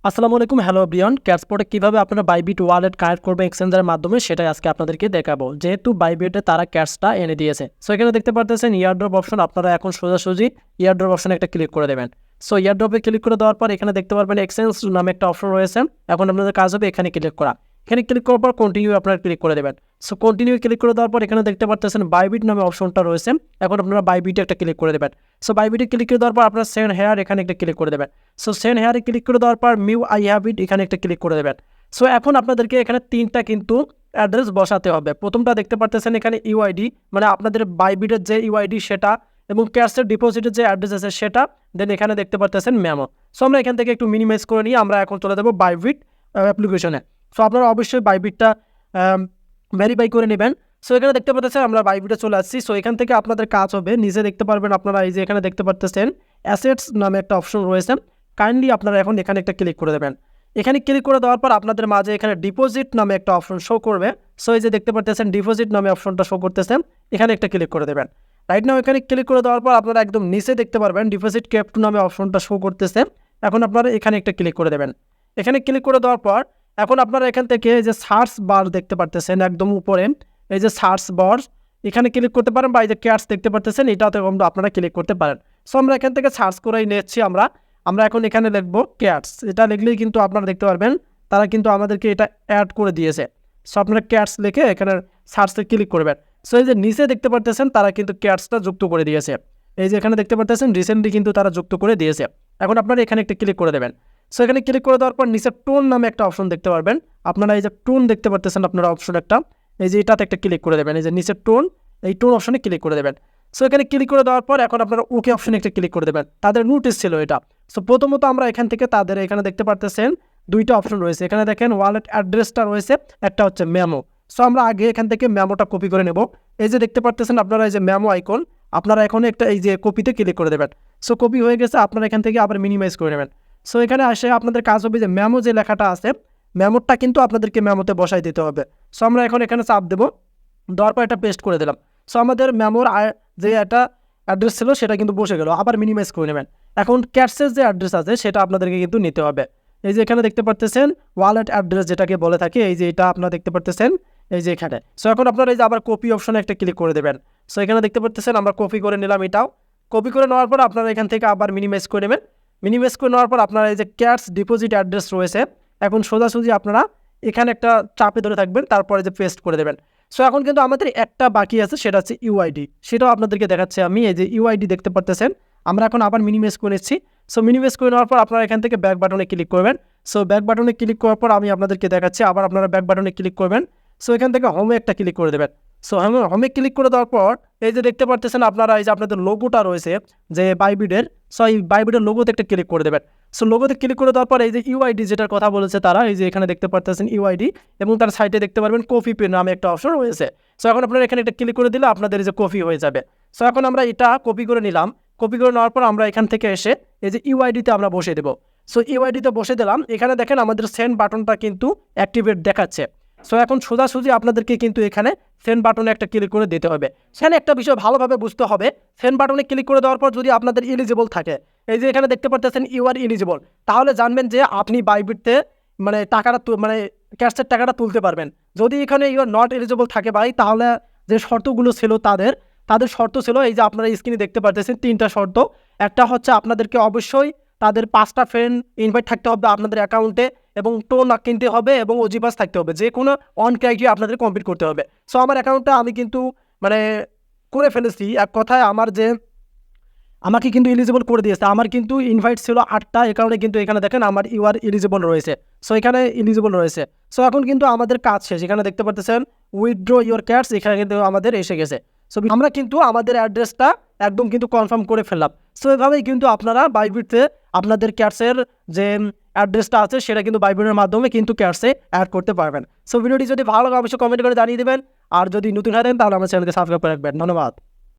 আসসালামু আলাইকুম, hello Brian. ক্যাটসপটে কীভাবে আপনারা বাইবিট ওয়ালেট কানেক্ট করবেন এক্সচেঞ্জের মাধ্যমে সেটাই আজকে আপনাদেরকে দেখাবো। যেহেতু বাইবিটে তারা ক্যাটসটা এনে দিয়েছে, সো এখানে দেখতে পারতেছেন ইয়ারড্রপ অপশন। আপনারা এখন সোজাসুজি ইয়ারড্রপ অপশনে একটা ক্লিক করে দেবেন। সো ইয়ারড্রপে ক্লিক করে দেওয়ার পর এখানে দেখতে পারবেন এক্সচেঞ্জ নামে একটা অপশন রয়েছে। এখন আপনাদের কাজ হবে এখানে ক্লিক করা। এখানে ক্লিক করার পর কন্টিনিউ আপনারা ক্লিক করে দেবেন। সো কন্টিনিউ ক্লিক করে দেওয়ার পর এখানে দেখতে পারতেছেন বাইবিট নামে অপশনটা রয়েছে। এখন আপনারা বাইবিটে একটা ক্লিক করে দেবেন। সো বাইবিটে ক্লিক করে দেওয়ার পর আপনারা সেন্ড হেয়ার এখানে একটা ক্লিক করে দেবেন। সো সেন্ড হেয়ারে ক্লিক করে দেওয়ার পর মিউ আই হ্যাভ ইট এখানে একটা ক্লিক করে দেবেন। সো এখন আপনাদেরকে এখানে তিনটা কিন্তু অ্যাড্রেস বসাতে হবে। প্রথমটা দেখতে পারতেছেন এখানে ইউআইডি, মানে আপনাদের বাইবিটের যে ইউআইডি সেটা, এবং ক্যাশের ডিপোজিটের যে অ্যাড্রেস আছে সেটা, দেন এখানে দেখতে পারতেছেন মেমো। সো আমরা এখান থেকে একটু মিনিমাইজ করে নিয়ে আমরা এখন চলে যাবো বাইবিট অ্যাপ্লিকেশনে। সো আপনারা অবশ্যই বাইবিটটা ভেরিফাই করে নেবেন। সো এখানে দেখতে পাচ্ছেন আমরা বাইবিটে চলে আসছি। সো এখান থেকে আপনাদের কাজ হবে, নিজে দেখতে পারবেন আপনারা, এই যে এখানে দেখতে পাচ্ছেন অ্যাসেটস নামে একটা অপশন রয়েছে। কাইন্ডলি আপনারা এখন এখানে একটা ক্লিক করে দেবেন। এখানে ক্লিক করে দেওয়ার পর আপনাদের মাঝে এখানে ডিপোজিট নামে একটা অপশন শো করবে। সো এই যে দেখতে পাচ্ছেন ডিপোজিট নামে অপশনটা শো করতেছেন, এখানে একটা ক্লিক করে দেবেন। রাইট নাও এখানে ক্লিক করে দেওয়ার পর আপনারা একদম নিচে দেখতে পারবেন ডিপোজিট ক্যাপ নামে অপশনটা শো করতেছে। এখন আপনারা এখানে একটা ক্লিক করে দেবেন। এখানে ক্লিক করে দেওয়ার পর এখন আপনারা এখান থেকে এই যে সার্চ বার দেখতে পারতেছেন একদম উপরে, এই যে সার্চ বার এখানে ক্লিক করতে পারেন, বা এই যে ক্যাটস দেখতে পারতেছেন এটাতে আপনারা ক্লিক করতে পারেন। সো আমরা এখান থেকে সার্চ করেই নিচ্ছি। আমরা এখন এখানে লিখবো ক্যাটস। এটা লিখলেই কিন্তু আপনারা দেখতে পারবেন তারা কিন্তু আমাদেরকে এটা অ্যাড করে দিয়েছে। সো আপনারা ক্যাটস লিখে এখানে সার্চে ক্লিক করবেন। সো এই যে নিচে দেখতে পারতেছেন তারা কিন্তু ক্যাটসটা যুক্ত করে দিয়েছে। এই যে এখানে দেখতে পারতেছেন রিসেন্টলি কিন্তু তারা যুক্ত করে দিয়েছে। এখন আপনারা এখানে একটা ক্লিক করে দেবেন। সো এখানে ক্লিক করে দেওয়ার পর নিচে টোন নামে একটা অপশন দেখতে পারবেন। আপনারা এই যে টোন দেখতে পারতেছেন আপনারা অপশন একটা, এই যে এটাতে একটা ক্লিক করে দেবেন। এই যে নিচে টোন, এই টোন অপশনে ক্লিক করে দেবেন। সো এখানে ক্লিক করে দেওয়ার পর এখন আপনারা ওকে অপশনে একটা ক্লিক করে দেবেন। তাদের নোটিস ছিল এটা। সো প্রথমত আমরা এখান থেকে তাদের এখানে দেখতে পারতেছেন দুইটা অপশন রয়েছে। এখানে দেখেন ওয়ালেট অ্যাড্রেসটা রয়েছে, একটা হচ্ছে মেমো। সো আমরা আগে এখান থেকে মেমোটা কপি করে নেব। এই যে দেখতে পারতেছেন আপনারা এই যে মেমো আইকন, আপনারা এখন একটা এই যে কপিতে ক্লিক করে দেবেন। সো কপি হয়ে গেছে, আপনারা এখান থেকে আবার মিনিমাইজ করে নেবেন। সো এখানে আসে আপনাদের কাজ হবে যে মেমো যে লেখাটা আছে মেমোটা কিন্তু আপনাদেরকে মেমোতে বসাই দিতে হবে। সো আমরা এখন এখানে চাপ দেবো, দেওয়ার পর এটা পেস্ট করে দিলাম। সো আমাদের মেমোর যে একটা অ্যাড্রেস ছিল সেটা কিন্তু বসে গেল। আবার মিনিমাইজ করে নেবেন। এখন ক্যাটসের যে অ্যাড্রেস আছে সেটা আপনাদেরকে কিন্তু নিতে হবে। এই যে এখানে দেখতে পারতেছেন ওয়ালেট অ্যাড্রেস যেটাকে বলে থাকে, এই যে এটা আপনারা দেখতে পারতেছেন এই যে এখানে। সো এখন আপনারা এই যে আবার কপি অপশনে একটা ক্লিক করে দেবেন। সো এখানে দেখতে পারতেছেন আমরা কপি করে নিলাম। এটাও কপি করে নেওয়ার পর আপনারা এখান থেকে আবার মিনিমাইজ করে নেবেন। মিনিমাইজ করে নেওয়ার পর আপনারা এই যে ক্যাটস ডিপোজিট অ্যাড্রেস রয়েছে, এখন সোজাসুজি আপনারা এখানে একটা চাপে ধরে থাকবেন, তারপরে যে পেস্ট করে দেবেন। সো এখন কিন্তু আমাদের একটা বাকি আছে, সেটা হচ্ছে ইউআইডি। সেটাও আপনাদেরকে দেখাচ্ছি আমি। এই যে ইউআইডি দেখতে পারতেছেন, আমরা এখন আবার মিনিমাইজ করে নিচ্ছি। সো মিনিমাইজ করে নেওয়ার পর আপনারা এখান থেকে ব্যাক বাটনে ক্লিক করবেন। সো ব্যাক বাটনে ক্লিক করার পর আমি আপনাদেরকে দেখাচ্ছি, আবার আপনারা ব্যাক বাটনে ক্লিক করবেন। সো এখান থেকে হোমে একটা ক্লিক করে দেবেন। সো হোমে ক্লিক করে দেওয়ার পর এই যে দেখতে পারতেছেন আপনারা এই যে আপনাদের লোগোটা রয়েছে যে বাইবিটের, সো এই বাইবিটের লোগোতে একটা ক্লিক করে দেবেন। সো লোগোতে ক্লিক করে দেওয়ার পর এই যে ইউআইডি যেটার কথা বলেছে তারা, এই যে এখানে দেখতে পারতেছেন ইউআইডি, এবং তার সাইডে দেখতে পারবেন কপি পে নামে একটা অপশন রয়েছে। সো এখন আপনারা এখানে একটা ক্লিক করে দিলে আপনাদের এই যে কপি হয়ে যাবে। সো এখন আমরা এটা কপি করে নিলাম। কপি করে নেওয়ার পর আমরা এখান থেকে এসে এই যে ইউআইডিতে আমরা বসে দেবো। সো ইউআইডিতে বসে দিলাম। এখানে দেখেন আমাদের সেন্ড বাটনটা কিন্তু অ্যাক্টিভেট দেখাচ্ছে। সো এখন সোজাসুজি আপনাদেরকে কিন্তু এখানে সেন্ড বাটনে একটা ক্লিক করে দিতে হবে। সেখানে একটা বিষয় ভালোভাবে বুঝতে হবে, সেন্ড বাটনে ক্লিক করে দেওয়ার পর যদি আপনাদের এলিজিবল থাকে, এই যে এখানে দেখতে পাচ্ছেন ইউ আর এলিজিবল, তাহলে জানবেন যে আপনি বাইবিটতে মানে টাকাটা মানে ক্যাশের টাকাটা তুলতে পারবেন। যদি এখানে ইউ আর নট এলিজিবল থাকে ভাই, তাহলে যে শর্তগুলো ছিল তাদের শর্ত ছিল এই যে আপনারা স্ক্রিনে দেখতে পাচ্ছেন তিনটা শর্ত। একটা হচ্ছে আপনাদেরকে অবশ্যই তাদের 5টা ফ্রেন্ড ইনভাইট থাকতে হবে আপনাদের অ্যাকাউন্টে, এবং টোন কিনতে হবে, এবং ওজিপাস থাকতে হবে। যে কোনো অন ক্রাইটেরিয়া আপনাদের কমপ্লিট করতে হবে। সো আমার অ্যাকাউন্টটা আমি কিন্তু মানে করে ফেলেছি। এক কথায় আমাকে কিন্তু এলিজিবল করে দিয়েছে। আমার কিন্তু ইনভাইট ছিল 8টা, এ কারণে কিন্তু এখানে দেখেন আমার ইউআর এলিজিবল রয়েছে। সো এখানে এলিজিবল রয়েছে। সো এখন কিন্তু আমাদের কাজ শেষ। এখানে দেখতে পাচ্ছেন উইথড্র ইউর ক্যাটস, এখানে কিন্তু আমাদের এসে গেছে। সো আমরা কিন্তু আমাদের অ্যাড্রেসটা একদম কিন্তু কনফার্ম করে ফেললাম। সো এভাবেই কিন্তু আপনারা বাইবিটে আপনাদের ক্যাটসের যে অ্যাড্রেসটা আছে সেটা কিন্তু বাইবিটের মাধ্যমে কিন্তু ক্যাটসে অ্যাড করতে পারবেন। সো ভিডিওটি যদি ভালো লাগে অবশ্যই কমেন্ট করে জানিয়ে দেবেন। আর যদি নতুন হয় তাহলে আমার চ্যানেলকে সাবস্ক্রাইব করে রাখবেন। ধন্যবাদ।